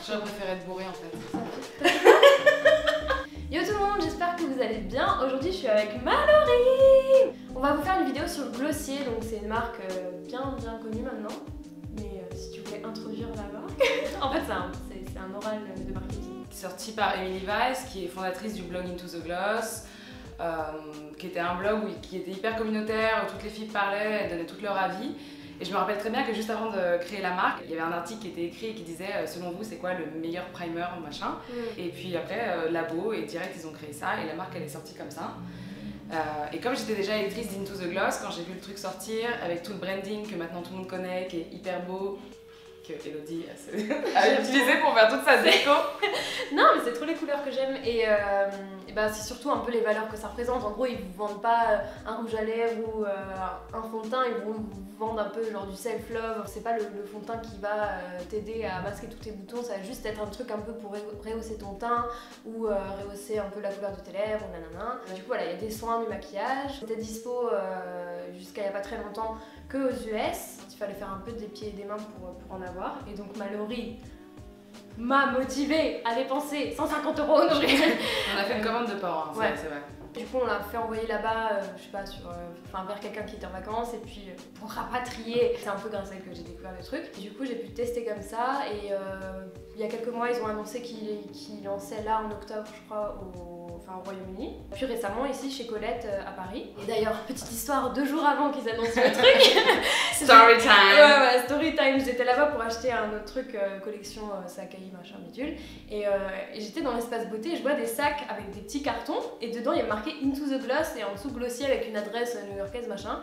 J'aurais préféré être bourrée en fait. Yo tout le monde, j'espère que vous allez bien. Aujourd'hui je suis avec Mallory. On va vous faire une vidéo sur Glossier, donc c'est une marque bien connue maintenant. Mais si tu voulais introduire la marque... En fait c'est un oral de marketing. Sorti par Emily Weiss, qui est fondatrice du blog Into the Gloss, qui était un blog qui était hyper communautaire, où toutes les filles parlaient, elles donnaient tout leur avis. Et je me rappelle très bien que juste avant de créer la marque, il y avait un article qui était écrit et qui disait selon vous c'est quoi le meilleur primer machin. Et puis après Labo et direct ils ont créé ça et la marque elle est sortie comme ça. Et comme j'étais déjà électrice d'Into the Gloss, quand j'ai vu le truc sortir avec tout le branding que maintenant tout le monde connaît, qui est hyper beau, que Elodie a utilisé pour faire toute sa déco. Non mais c'est trop les couleurs que j'aime et bah, c'est surtout un peu les valeurs que ça représente. En gros ils vous vendent pas un rouge à lèvres ou un fond de teint, ils vont vous vendre un peu genre du self-love. C'est pas le fond de teint qui va t'aider à masquer tous tes boutons, ça va juste être un truc un peu pour rehausser ton teint ou rehausser un peu la couleur de tes lèvres ou nanana. Du coup voilà, il y a des soins, du maquillage. C'était dispo jusqu'à il y a pas très longtemps que aux US. Il fallait faire un peu des pieds et des mains pour en avoir. Et donc Mallory m'a motivée à dépenser 150 €. On a fait une commande de porc, hein, ouais. c'est vrai. Du coup on l'a fait envoyer là-bas, je sais pas, vers quelqu'un qui était en vacances et puis pour rapatrier. C'est un peu grâce à elle que j'ai découvert le truc. Et du coup j'ai pu tester comme ça et il y a quelques mois ils ont annoncé qu'ils lançaient là en octobre je crois au Royaume-Uni. Puis récemment ici chez Colette à Paris. Et d'ailleurs petite histoire 2 jours avant qu'ils annoncent le truc. Story time. Ouais, story time. J'étais là-bas pour acheter un autre truc collection Sakai machin bidule et j'étais dans l'espace beauté et je vois des sacs avec des petits cartons et dedans il y a marqué Into the Gloss et en dessous Glossier avec une adresse new-yorkaise machin.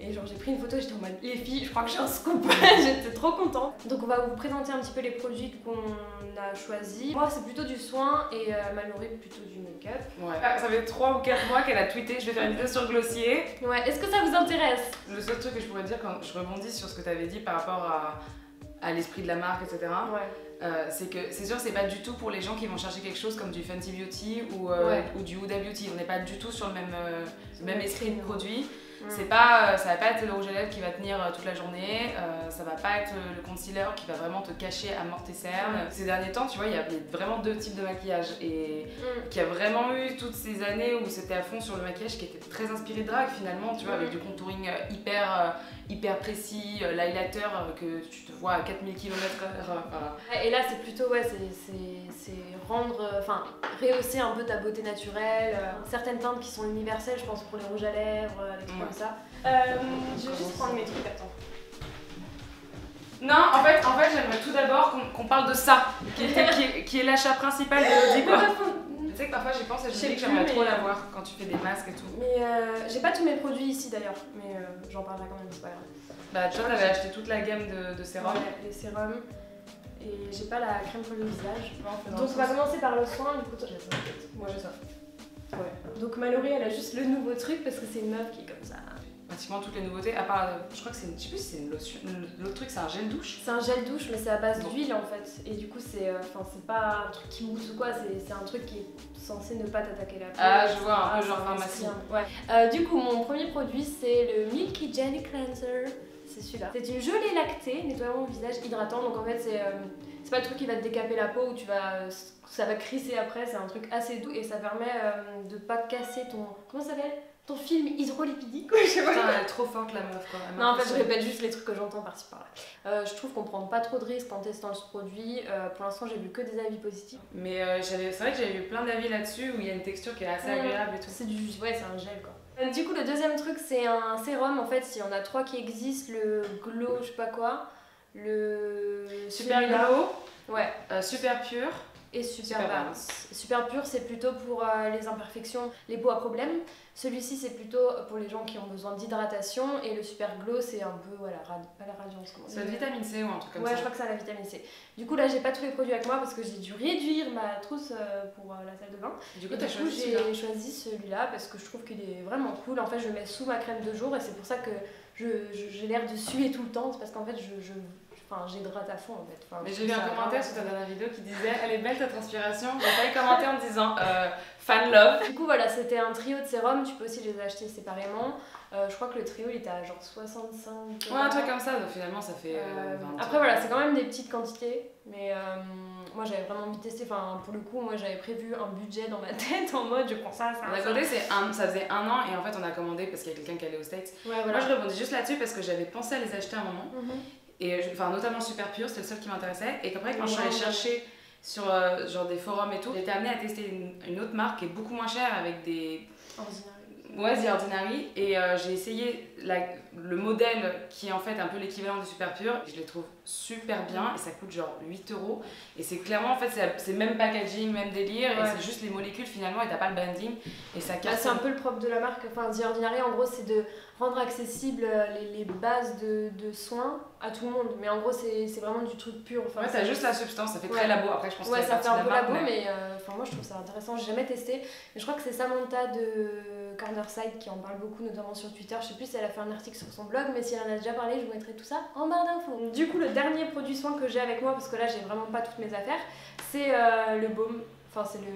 Et genre j'ai pris une photo et j'étais en mode les filles, je crois que j'ai un scoop. J'étais trop contente. Donc on va vous présenter un petit peu les produits qu'on a choisis. Moi c'est plutôt du soin et Mallory plutôt du make-up. Ouais. Ça fait 3 ou 4 mois qu'elle a tweeté je vais faire une vidéo sur Glossier. Ouais, est-ce que ça vous intéresse? Le seul truc que je pourrais dire quand je rebondis sur ce que tu avais dit par rapport à l'esprit de la marque, etc. Ouais. C'est que c'est sûr c'est pas du tout pour les gens qui vont chercher quelque chose comme du Fenty Beauty ou du Huda Beauty. On n'est pas du tout sur le même esprit de produit. C'est pas, ça va pas être le rouge à lèvres qui va tenir toute la journée, ça va pas être le concealer qui va vraiment te cacher à mort tes cernes. Ces derniers temps, tu vois, il y a vraiment 2 types de maquillage et qui a vraiment eu toutes ces années où c'était à fond sur le maquillage qui était très inspiré de drag finalement, tu vois, avec du contouring hyper précis, l'highlighter que tu te vois à 4000 km/h. Et là c'est plutôt c'est rendre, rehausser un peu ta beauté naturelle, certaines teintes qui sont universelles, je pense pour les rouges à lèvres, les trucs comme ça. Je vais juste prendre mes trucs, attends. Non, en fait j'aimerais tout d'abord qu'on parle de ça, qui est l'achat principal d'Elodie quoi. Tu sais que parfois j'y pense et je me dis que j'aimerais trop l'avoir quand tu fais des masques et tout. Mais j'ai pas tous mes produits ici d'ailleurs, mais j'en parlerai quand même, c'est pas grave. Bah toi t'avais acheté toute la gamme de sérums. Ouais, les sérums. Et j'ai pas la crème pour le visage. Donc on va commencer par le soin, du coup toi j'ai ça. Moi j'ai ça. Ouais. Donc Mallory elle a juste le nouveau truc parce que c'est une meuf qui est comme ça. Pratiquement toutes les nouveautés, à part, je crois que c'est je sais plus si c'est une lotion, l'autre truc c'est un gel douche. C'est un gel douche mais c'est à base d'huile en fait. Et du coup c'est pas un truc qui mousse ou quoi, c'est un truc qui est censé ne pas t'attaquer la peau. Ah je vois, un peu genre pharmacie. Ouais. Du coup mon premier produit c'est le Milky Jelly Cleanser. C'est celui-là. C'est une gelée lactée, nettoyant le visage hydratant. Donc en fait c'est pas le truc qui va te décaper la peau ou ça va crisser après. C'est un truc assez doux et ça permet de pas casser ton... Comment ça s'appelle? Ton film hydrolipidique. Je sais pas. Putain, elle est trop forte la meuf quoi. Non en fait je répète juste les trucs que j'entends par-ci par-là. Je trouve qu'on prend pas trop de risques en testant ce produit. Pour l'instant j'ai vu que des avis positifs. Mais c'est vrai que j'avais vu plein d'avis là-dessus où il y a une texture qui est assez agréable et tout. C'est c'est un gel quoi. Du coup le deuxième truc c'est un sérum, en fait il y en a 3 qui existent, le Glow je sais pas quoi, le Super Glow, ouais, Super Pure et Super Balance. Super Pure c'est plutôt pour les imperfections, les peaux à problème. Celui-ci c'est plutôt pour les gens qui ont besoin d'hydratation et le Super Glow c'est un peu, voilà, pas la radiance comment. C'est la vitamine C ou un truc comme ça. Ouais je crois que c'est la vitamine C. Du coup là j'ai pas tous les produits avec moi parce que j'ai dû réduire ma trousse pour la salle de bain. Du coup j'ai choisi celui-là parce que je trouve qu'il est vraiment cool. En fait je le mets sous ma crème de jour et c'est pour ça que j'ai l'air de suer tout le temps. C'est parce qu'en fait j'hydrate à fond en fait. Mais j'ai vu un commentaire sur ta dernière vidéo qui disait elle est belle ta transpiration. J'ai failli commenter en disant fan love. Du coup voilà, c'était un trio de sérums, tu peux aussi les acheter séparément. Je crois que le trio il était à genre 65 €. Ouais un truc comme ça, donc finalement ça fait 20 Après voilà, c'est quand même des petites quantités, mais moi j'avais vraiment envie de tester, enfin pour le coup moi j'avais prévu un budget dans ma tête en mode je prends ça, ça. D'un côté ça faisait 1 an et en fait on a commandé parce qu'il y a quelqu'un qui allait aux States. Ouais, voilà. Moi je rebondis juste là-dessus parce que j'avais pensé à les acheter à un moment. Et enfin notamment Super Pure, c'était le seul qui m'intéressait. Et qu'après quand je suis allée chercher sur genre des forums et tout, j'ai été amenée à tester une autre marque qui est beaucoup moins chère avec des... Ouais, The Ordinary, et j'ai essayé le modèle qui est en fait un peu l'équivalent de Super Pure, et je les trouve super bien et ça coûte genre 8 €, et c'est clairement en fait c'est même packaging, même délire, et c'est juste les molécules finalement et t'as pas le branding et ça casse. C'est un peu le propre de la marque, enfin The Ordinary en gros c'est de rendre accessible les bases de soins à tout le monde, mais en gros c'est vraiment du truc pur. Enfin, ouais, t'as juste la substance, ça fait très labo, après je pense que ça fait un peu labo, mais moi je trouve ça intéressant, j'ai jamais testé, mais je crois que c'est Samantha de Cornerside qui en parle beaucoup, notamment sur Twitter. Je sais plus si elle a fait un article sur son blog, mais si elle en a déjà parlé, je vous mettrai tout ça en barre d'infos. Du coup, le dernier produit soin que j'ai avec moi, parce que là j'ai vraiment pas toutes mes affaires, c'est le baume. Enfin, c'est le.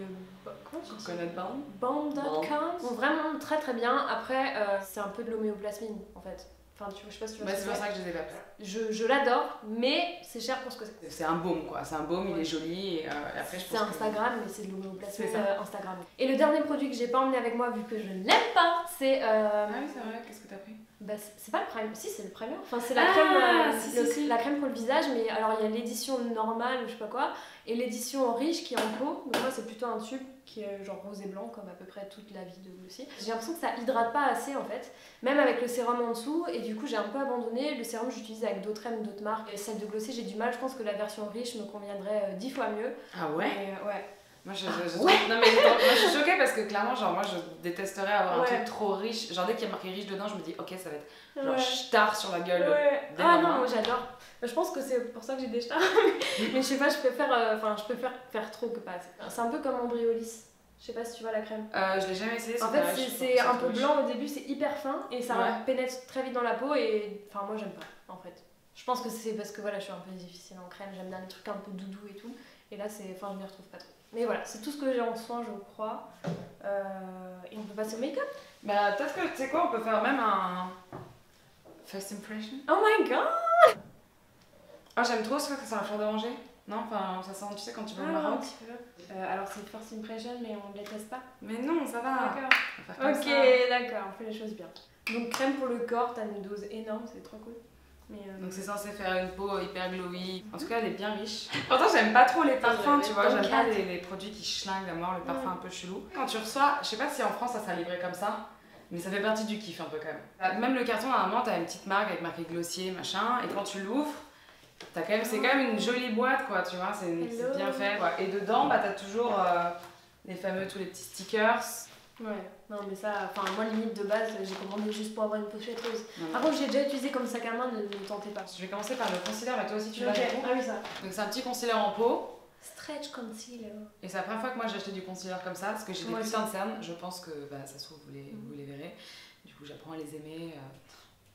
Coconut Balm. Balm.com. Bon, vraiment très très bien. Après, c'est un peu de l'homéoplasmine en fait. Enfin, je sais pas si tu vois. C'est pour ça que je les ai pas pris. Je l'adore, mais c'est cher pour ce que c'est. C'est un baume quoi, c'est un baume, il est joli et après je pense c'est Instagram, mais c'est de l'homéoplasmine Instagram. Et le dernier produit que j'ai pas emmené avec moi vu que je ne l'aime pas, c'est. Ah oui, c'est vrai, qu'est-ce que t'as pris? Bah, c'est pas le Prime, si c'est le Premier. Enfin, c'est la crème, la crème pour le visage, mais alors il y a l'édition normale ou je sais pas quoi, et l'édition riche qui est en pot. Donc moi c'est plutôt un tube qui est genre rose et blanc comme à peu près toute la vie de Glossy. J'ai l'impression que ça hydrate pas assez en fait, même avec le sérum en dessous, et du coup j'ai un peu abandonné. Le sérum j'utilise avec d'autres crèmes, d'autres marques, et celle de Glossy j'ai du mal, je pense que la version riche me conviendrait 10 fois mieux. Ah ouais? Ouais. Moi je non mais moi je suis choquée parce que clairement genre moi je détesterais avoir un truc trop riche, genre dès qu'il y a marqué riche dedans je me dis ok ça va être genre star sur la gueule. Ah non, moi j'adore. Je pense que c'est pour ça que j'ai des stars. Mais je sais pas, je préfère faire trop que pas assez. C'est un peu comme Embryolisse. Je sais pas si tu vois la crème. Je l'ai jamais essayé. En fait c'est un peu blanc au début, c'est hyper fin et ça pénètre très vite dans la peau et enfin moi j'aime pas en fait. Je pense que c'est parce que voilà je suis un peu difficile en crème, j'aime bien les trucs un peu doudou et tout. Et là c'est, enfin je m'y retrouve pas trop. Mais voilà, c'est tout ce que j'ai en soin, je crois. Et on peut passer au make-up. Bah, peut-être que, tu sais quoi, on peut faire même un first impression. Oh my god! Ah, j'aime trop ça, ça sent la fleur d'oranger. Non, enfin, ça sent, tu sais, quand tu vas au Maroc. Un petit peu. Alors, c'est first impression, mais on ne les teste pas. Mais non, ça va. D'accord. Ok, d'accord, on fait les choses bien. Donc, crème pour le corps, t'as une dose énorme, c'est trop cool. Mais donc c'est censé faire une peau hyper glowy. En tout cas, elle est bien riche. Pourtant, j'aime pas trop les parfums, tu vois. J'aime pas les produits qui schlinguent à mort, le parfum un peu chelou. Quand tu reçois, je sais pas si en France ça sera livré comme ça, mais ça fait partie du kiff un peu quand même. Même le carton, normalement, t'as une petite marque avec marqué Glossier, machin, et quand tu l'ouvres, c'est quand même une jolie boîte, quoi, tu vois. C'est bien fait, quoi. Et dedans, bah, t'as toujours tous les petits stickers. Ouais, non mais ça, enfin moi limite de base j'ai commandé juste pour avoir une pochette rose. Par contre j'ai déjà utilisé comme sac à main, ne tentez pas. Je vais commencer par le concealer et toi aussi tu l'as. Ah oui ça. Donc c'est un petit concealer en peau. Stretch concealer. Et c'est la première fois que moi j'ai acheté du concealer comme ça parce que j'ai des putains de cernes, je pense que bah, ça se trouve vous les verrez. Du coup j'apprends à les aimer,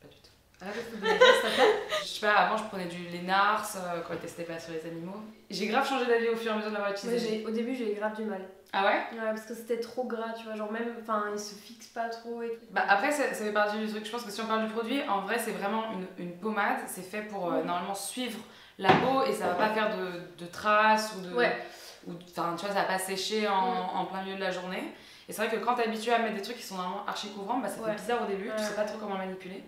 pas du tout. Je sais pas, avant je prenais du Lénars quand il testait pas sur les animaux. J'ai grave changé d'avis au fur et à mesure de l'avoir utilisé. Au début j'ai eu grave du mal. Ah ouais? Ouais, parce que c'était trop gras, tu vois, genre même, enfin il se fixe pas trop et tout. Bah après ça fait partie du truc, je pense que si on parle du produit, en vrai c'est vraiment une pommade, c'est fait pour normalement suivre la peau et ça va pas faire de traces ou de... Enfin tu vois, ça va pas sécher en plein milieu de la journée. Et c'est vrai que quand t'es habitué à mettre des trucs qui sont vraiment archi couvrants, bah ça fait bizarre au début, tu sais pas trop comment le manipuler.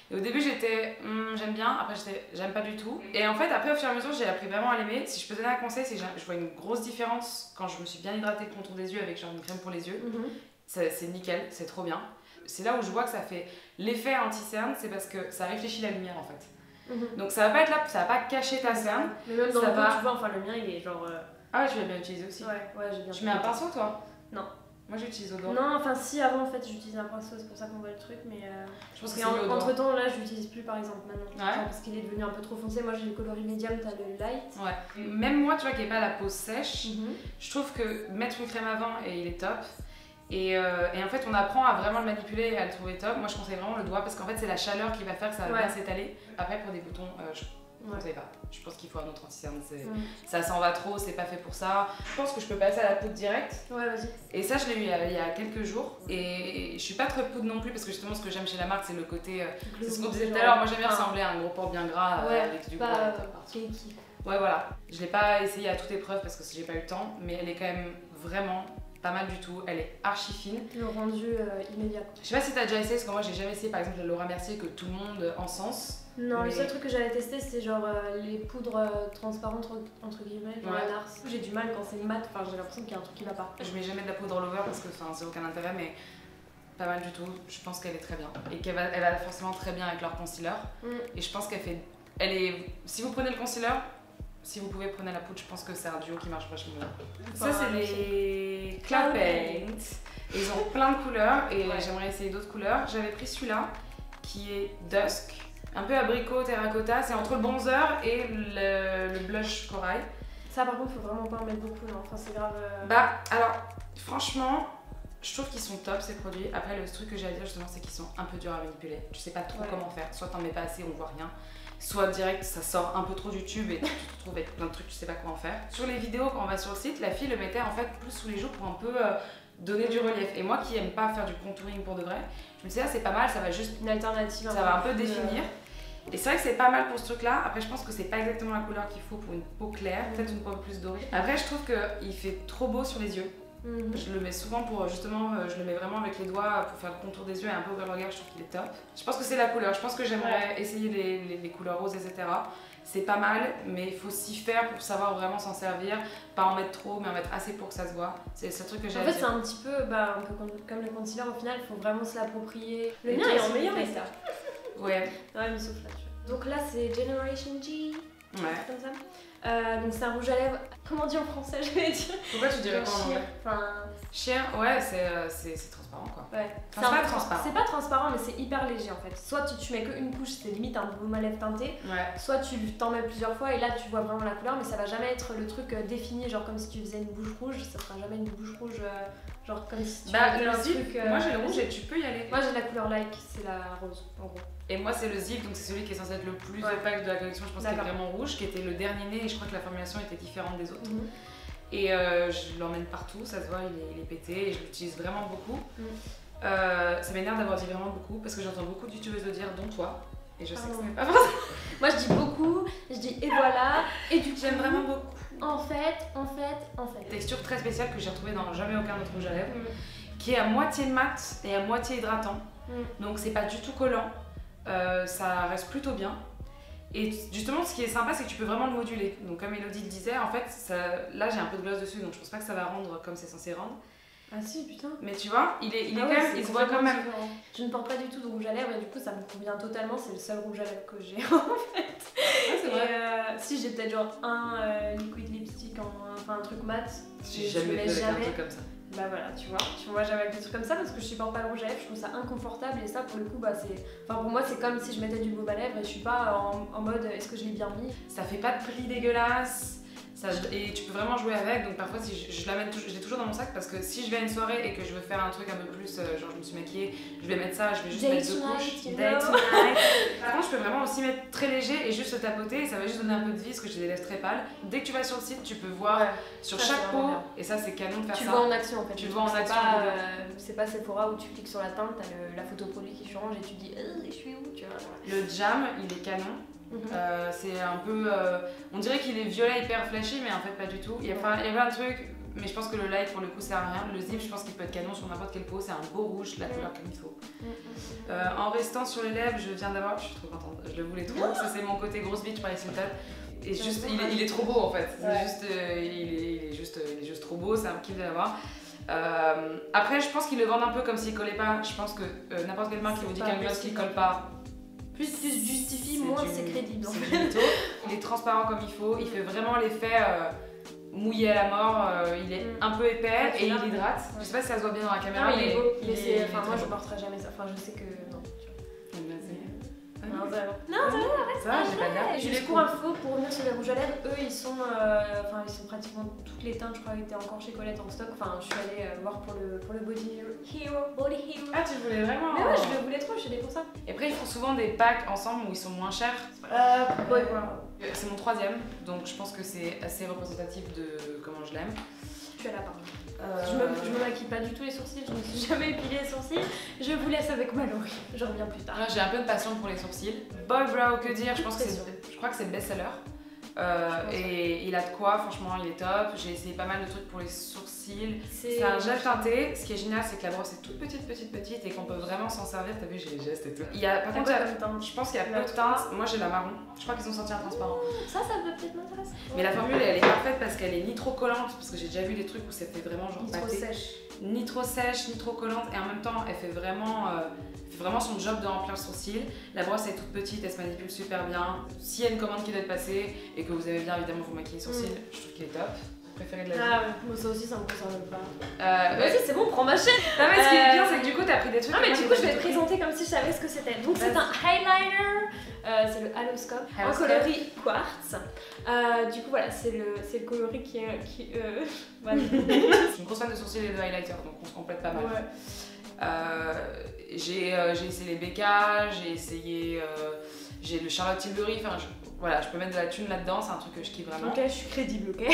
Et au début j'étais j'aime bien, après j'étais j'aime pas du tout. Et en fait après au fur et à mesure j'ai appris vraiment à l'aimer. Si je peux donner un conseil, c'est que je vois une grosse différence quand je me suis bien hydratée le contour des yeux avec genre une crème pour les yeux. C'est nickel, c'est trop bien. C'est là où je vois que ça fait l'effet anti-cerne, c'est parce que ça réfléchit la lumière en fait. Donc ça va pas être là, ça va pas cacher ta cerne. Mais même dans le dos, tu vois, enfin le mien il est genre... Ah ouais, tu l'as bien utilisé aussi. Ouais, j'ai bien. Tu mets un pinceau toi? Non. Moi j'utilise au doigt. Non, enfin si, avant en fait j'utilise un pinceau, c'est pour ça qu'on voit le truc, mais je pense que entre temps là je l'utilise plus par exemple maintenant. Ouais. Genre, parce qu'il est devenu un peu trop foncé, moi j'ai le coloris médium, t'as le light. Ouais. Même moi tu vois qui n'ai pas la peau sèche, je trouve que mettre une crème avant et il est top. Et en fait on apprend à vraiment le manipuler et à le trouver top. Moi je conseille vraiment le doigt parce qu'en fait c'est la chaleur qui va faire que ça va bien s'étaler. Après pour des boutons, je conseille pas. Je pense qu'il faut un autre anti-cerne, ça s'en va trop, c'est pas fait pour ça. Je pense que je peux passer à la poudre directe. Ouais, vas-y. Et ça je l'ai eu il y a quelques jours. Et je suis pas très poudre non plus parce que justement ce que j'aime chez la marque c'est le côté... c'est ce qu'on disait tout à l'heure, moi j'aime bien ressembler à un gros porc bien gras avec du gros. Ouais, voilà. Je l'ai pas essayé à toute épreuve parce que j'ai pas eu le temps, mais elle est quand même vraiment pas mal du tout. Elle est archi fine. Le rendu immédiat. Je sais pas si t'as déjà essayé, parce que moi j'ai jamais essayé par exemple la Laura Mercier que tout le monde encense. Non, le seul truc que j'avais testé c'est genre les poudres transparentes entre guillemets, genre la Nars. J'ai du mal quand c'est mat, enfin j'ai l'impression qu'il y a un truc qui va pas. Je mets jamais de la poudre all over parce que c'est aucun intérêt, mais pas mal du tout. Je pense qu'elle est très bien et elle va forcément très bien avec leur concealer. Et je pense si vous prenez le concealer, si vous pouvez prenez la poudre, je pense que c'est un duo qui marche vachement bien. Ça c'est les Cloud Paint. Ils ont plein de couleurs et j'aimerais essayer d'autres couleurs. J'avais pris celui-là qui est Dusk, un peu abricot, terracotta. C'est entre le bronzer et le blush corail. Ça par contre faut vraiment pas en mettre beaucoup, non, enfin c'est grave. Bah alors franchement, je trouve qu'ils sont top ces produits. Après le truc que j'ai à dire justement c'est qu'ils sont un peu durs à manipuler. Tu sais pas trop comment faire, soit t'en mets pas assez, on voit rien. Soit direct ça sort un peu trop du tube et tu te retrouves avec plein de trucs, tu sais pas comment faire. Sur les vidéos quand on va sur le site, la fille le mettait en fait plus sous les joues pour un peu donner du relief. Et moi qui aime pas faire du contouring pour de vrai, je me disais c'est pas mal, ça va juste une alternative, ça va un peu définir. Et c'est vrai que c'est pas mal pour ce truc là. Après je pense que c'est pas exactement la couleur qu'il faut pour une peau claire, peut-être une peau plus dorée. Après je trouve qu'il fait trop beau sur les yeux. Je le mets souvent pour justement, je le mets vraiment avec les doigts pour faire le contour des yeux et un peu ouvrir le regard, je trouve qu'il est top. Je pense que c'est la couleur, je pense que j'aimerais essayer les couleurs roses, etc. C'est pas mal, mais il faut s'y faire pour savoir vraiment s'en servir, pas en mettre trop, mais en mettre assez pour que ça se voit. C'est ce truc que j'ai à dire. En fait, c'est un petit peu, un peu comme le concealer, au final, il faut vraiment se l'approprier. Le mien est en meilleur état. Ouais. Ouais, mais sauf là, tu vois. Donc là, c'est Generation G. Ouais. Comme ça. Donc c'est un rouge à lèvres. Comment on dit en français, je vais dire. Pourquoi tu dirais pas en anglais? Enfin... Sheer, ouais, c'est transparent quoi. Ouais. Enfin, c'est pas transparent. C'est pas transparent, mais c'est hyper léger en fait. Soit tu mets qu'une couche, c'est limite un baume à lèvres teinté. Ouais. Soit tu t'en mets plusieurs fois et là tu vois vraiment la couleur, mais ça va jamais être le truc défini, genre comme si tu faisais une bouche rouge. Ça sera jamais une bouche rouge, genre comme si tu faisais un truc. Moi j'ai le rouge et tu peux y aller. Moi j'ai la couleur like, c'est la rose en gros. Et moi c'est le Zip, donc c'est celui qui est censé être le plus opaque de la collection, je pense qu'il est vraiment rouge, qui était le dernier né et je crois que la formulation était différente des autres. Et je l'emmène partout, ça se voit, il est pété et je l'utilise vraiment beaucoup. Ça m'énerve d'avoir dit vraiment beaucoup parce que j'entends beaucoup de youtubeuses le dire, dont toi. Et je sais que ce n'est pas vrai. Moi je dis beaucoup, je dis et voilà, et du coup j'aime vraiment beaucoup. En fait. Texture très spéciale que j'ai retrouvée dans jamais aucun autre rouge à lèvres, qui est à moitié mat et à moitié hydratant. Donc c'est pas du tout collant, ça reste plutôt bien. Et justement ce qui est sympa c'est que tu peux vraiment le moduler. Donc comme Elodie le disait, en fait là j'ai un peu de gloss dessus donc je pense pas que ça va rendre comme c'est censé rendre. Ah si putain. Mais tu vois, il est quand même, il se voit quand même. Je ne porte pas du tout de rouge à lèvres et du coup ça me convient totalement, c'est le seul rouge à lèvres que j'ai en fait. Ah, c'est vrai. Si j'ai peut-être genre un liquid lipstick, enfin un truc mat, j'ai jamais fait un truc comme ça. Bah voilà, tu vois jamais avec des trucs comme ça parce que je supporte pas le rouge à lèvres, je trouve ça inconfortable et ça pour le coup bah c'est... Enfin pour moi c'est comme si je mettais du baume à lèvres et je suis pas en mode est-ce que je l'ai bien mis. Ça fait pas de plis dégueulasse. Et tu peux vraiment jouer avec, donc parfois si je l'ai toujours dans mon sac parce que si je vais à une soirée et que je veux faire un truc un peu plus, genre je me suis maquillée, je vais mettre ça, je vais juste mettre deux couches. Date tonight. Par contre je peux vraiment aussi mettre très léger et juste le tapoter et ça va juste donner un peu de vie parce que j'ai des lèvres très pâles. Dès que tu vas sur le site tu peux voir sur chaque peau, et ça c'est canon de faire ça. Tu vois en action en fait. Tu vois en action. C'est pas Sephora où tu cliques sur la teinte, t'as la photo produit qui change et tu dis je suis où, tu vois. Le jam il est canon. C'est un peu. On dirait qu'il est violet hyper flashy, mais en fait pas du tout. Il y a plein de trucs, mais je pense que le light pour le coup sert à rien. Le zip, je pense qu'il peut être canon sur n'importe quelle peau. C'est un beau rouge, la couleur qu'il faut. En restant sur les lèvres, je viens d'avoir. Je suis trop contente, je le voulais trop. Ça, c'est mon côté grosse bitch par Hilton. Et juste, il est trop beau en fait. Il est juste trop beau, c'est un kiff de l'avoir. Après, je pense qu'ils le vendent un peu comme s'il collait pas. Je pense que n'importe quelle marque qui vous dit qu'un gloss qui colle pas. Plus tu justifies, moins c'est crédible. Il est transparent comme il faut, il fait vraiment l'effet mouillé à la mort, il est un peu épais et il hydrate. Je sais pas si ça se voit bien dans la caméra, mais il est beau. Enfin, moi je porterai jamais ça, enfin je sais que non. Non, ça va. Non, ça va, ça va, j'ai pas d'air. Juste pour info, pour revenir sur les rouges à lèvres, eux ils sont pratiquement toutes les teintes, je crois, étaient encore chez Colette en stock. Enfin, je suis allée voir pour le Body Hero. Ah, tu voulais vraiment? Mais ouais, je le voulais trop, je suis allée pour ça. Et après, ils font souvent des packs ensemble où ils sont moins chers. C'est mon troisième, donc je pense que c'est assez représentatif de comment je l'aime. Tu as la parole. Je me maquille pas du tout les sourcils, je ne me suis jamais épilé les sourcils. Je vous laisse avec Mallory, je reviens plus tard. J'ai un peu de passion pour les sourcils. Boy Brow, que dire, je crois que c'est le best-seller. et il a de quoi, franchement il est top. J'ai essayé pas mal de trucs pour les sourcils. C'est un gel teinté. Ce qui est génial, c'est que la brosse est toute petite et qu'on peut vraiment s'en servir. T'as vu, j'ai les gestes et tout. Par contre, je pense qu'il y a peu de teintes. Moi j'ai la marron. Je crois qu'ils ont sorti un transparent. Ça peut peut-être m'intéresser. Mais la formule elle est parfaite parce qu'elle est ni trop collante, parce que j'ai déjà vu des trucs où c'était vraiment genre ni trop sèche. Ni trop sèche, ni trop collante, et en même temps elle fait vraiment son job de remplir le sourcil. La brosse est toute petite, elle se manipule super bien. S'il y a une commande qui doit être passée et que vous aimez bien évidemment vous maquiller les sourcils, je trouve qu'il est top. Préféré de la vie. Ah, moi ça aussi ça me concerne pas. Vas-y, c'est bon, prends ma chaîne. Non, mais ce qui est bien, c'est que du coup t'as pris des trucs. Ah, mais du coup je vais te présenter comme si je savais ce que c'était. Donc c'est un highlighter, c'est le Haloscope en coloris quartz. Du coup voilà, c'est le coloris qui voilà. Je suis une grosse fan de sourcils et de highlighter, donc on se complète pas mal. Ouais. J'ai essayé les BK, j'ai essayé j'ai le Charlotte Tilbury, enfin voilà, je peux mettre de la thune là-dedans, c'est un truc que je kiffe vraiment. Ok, je suis crédible, ok.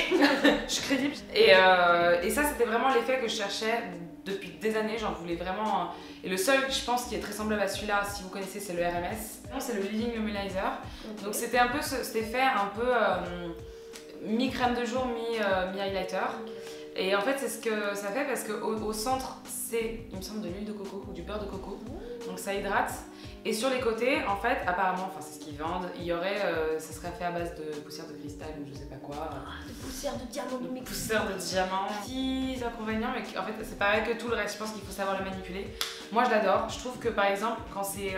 Je suis crédible. Et ça, c'était vraiment l'effet que je cherchais depuis des années, j'en voulais vraiment. Et le seul, je pense, qui est très semblable à celui-là, si vous connaissez, c'est le RMS. C'est le Living Luminizer. Okay. Donc c'était un peu cet effet un peu mi-crème de jour, mi-highlighter. Okay. Et en fait, c'est ce que ça fait parce qu'au centre, c'est, il me semble, de l'huile de coco ou du beurre de coco. Donc ça hydrate. Et sur les côtés, en fait, apparemment, enfin c'est ce qu'ils vendent, il y aurait, ça serait fait à base de poussière de cristal ou je sais pas quoi. De poussière de diamant. De poussière de diamant. Petits inconvénients, mais en fait c'est pareil que tout le reste, je pense qu'il faut savoir le manipuler. Moi je l'adore, je trouve que par exemple, quand c'est...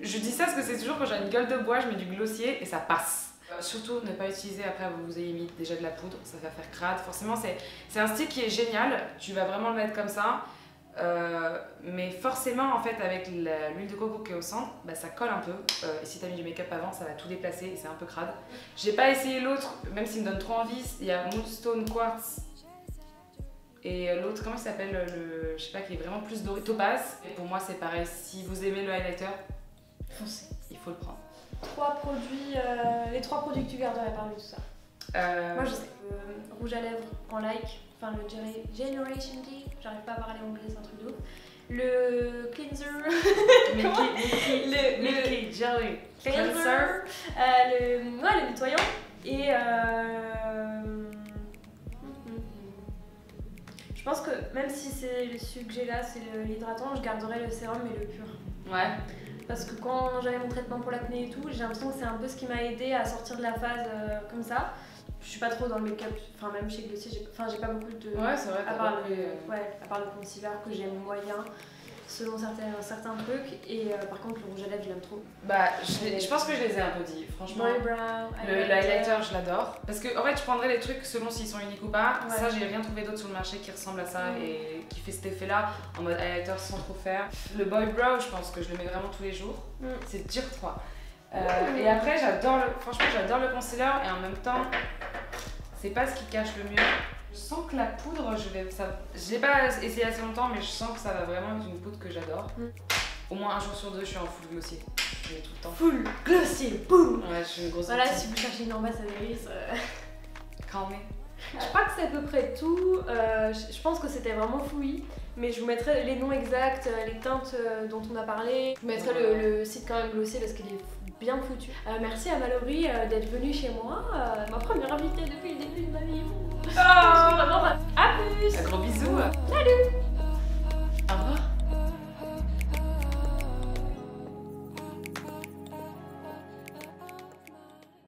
je dis ça parce que c'est toujours quand j'ai une gueule de bois, je mets du glossier et ça passe. Surtout ne pas utiliser après vous ayez mis déjà de la poudre, ça va faire crade. Forcément c'est un style qui est génial, tu vas vraiment le mettre comme ça. Mais forcément en fait avec l'huile de coco qui est au centre, bah, ça colle un peu et si t'as mis du make-up avant ça va tout déplacer et c'est un peu crade. J'ai pas essayé l'autre, même s'il me donne trop envie, il y a Moonstone Quartz et l'autre comment il s'appelle, je sais pas, qui est vraiment plus doré, Topaz. Et pour moi c'est pareil, si vous aimez le highlighter, foncez, il faut le prendre. Les trois produits que tu garderais parmi tout ça. Moi je sais, rouge à lèvres en like, enfin le Generation D, j'arrive pas à parler anglais, c'est un truc de ouf. Le cleanser, Milky Jelly cleanser, le nettoyant et je pense que même si c'est celui que j'ai là, c'est l'hydratant, je garderai le sérum mais le pur. Ouais. Parce que quand j'avais mon traitement pour l'acné et tout, j'ai l'impression que c'est un peu ce qui m'a aidé à sortir de la phase comme ça. Je suis pas trop dans le make-up, enfin même chez Glossier, j'ai pas beaucoup de... Ouais, c'est vrai, à part le concealer que j'aime moyen, selon certains trucs, et par contre le rouge à lèvres je l'aime trop. Bah je pense que je les ai un peu dit, franchement. Le highlighter je l'adore. Parce que en fait je prendrais les trucs selon s'ils sont uniques ou pas. Ouais. Ça j'ai rien trouvé d'autre sur le marché qui ressemble à ça et qui fait cet effet là en mode highlighter sans trop faire. Le Boy Brow je pense que je le mets vraiment tous les jours, c'est dur 3. Et après franchement j'adore le concealer et en même temps c'est pas ce qui cache le mieux. Je sens que la poudre, j'ai pas essayé assez longtemps mais je sens que ça va vraiment être une poudre que j'adore. Au moins un jour sur deux je suis en full glossier. Je l'ai tout le temps. Full glossier, boum. Ouais, je suis une grosse voilà, si vous cherchez une ambassadrice. Calmez. Je crois que c'est à peu près tout. Je pense que c'était vraiment fouillis. Mais je vous mettrai les noms exacts, les teintes dont on a parlé. Je vous mettrai le site quand même Glossier parce qu'il est bien foutu. Merci à Mallory d'être venue chez moi. Ma première invitée depuis le début de ma vie. Oh, je suis vraiment... À plus. Un gros bisou. Salut. Au revoir.